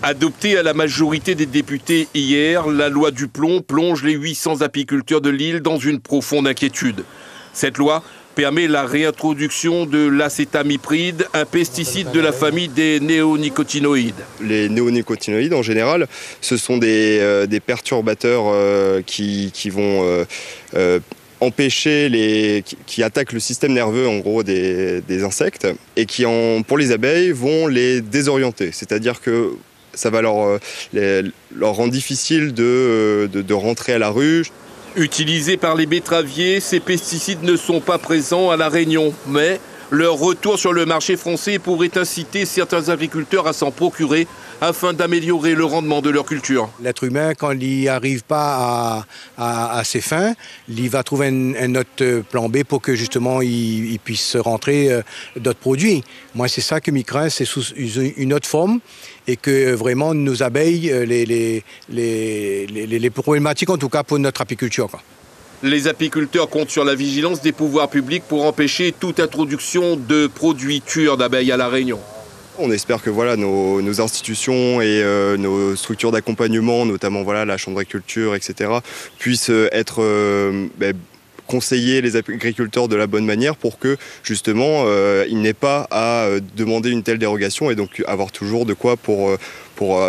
Adoptée à la majorité des députés hier, la loi du plomb plonge les 800 apiculteurs de l'île dans une profonde inquiétude. Cette loi permet la réintroduction de l'acétamipride, un pesticide de la famille des néonicotinoïdes. Les néonicotinoïdes, en général, ce sont des perturbateurs qui vont empêcher qui attaquent le système nerveux en gros des insectes et qui, pour les abeilles, vont les désorienter. C'est-à-dire que ça va leur rendre difficile de rentrer à la ruche. Utilisés par les betteraviers, ces pesticides ne sont pas présents à La Réunion, mais leur retour sur le marché français pourrait inciter certains agriculteurs à s'en procurer afin d'améliorer le rendement de leur culture. L'être humain, quand il n'y arrive pas à ses fins, il va trouver un autre plan B pour que justement il puisse rentrer d'autres produits. Moi, c'est ça que m'y crains, c'est sous une autre forme et que vraiment nos abeilles, les problématiques en tout cas pour notre apiculture, quoi. Les apiculteurs comptent sur la vigilance des pouvoirs publics pour empêcher toute introduction de produits tueurs d'abeilles à La Réunion. On espère que voilà, nos institutions et nos structures d'accompagnement, notamment voilà, la Chambre d'agriculture, etc., puissent conseiller les agriculteurs de la bonne manière pour que justement ils n'aient pas à demander une telle dérogation et donc avoir toujours de quoi pour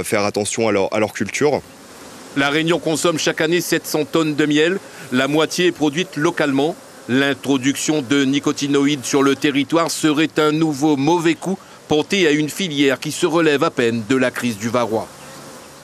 faire attention à leur culture. La Réunion consomme chaque année 700 tonnes de miel. La moitié est produite localement. L'introduction de nicotinoïdes sur le territoire serait un nouveau mauvais coup porté à une filière qui se relève à peine de la crise du varroa.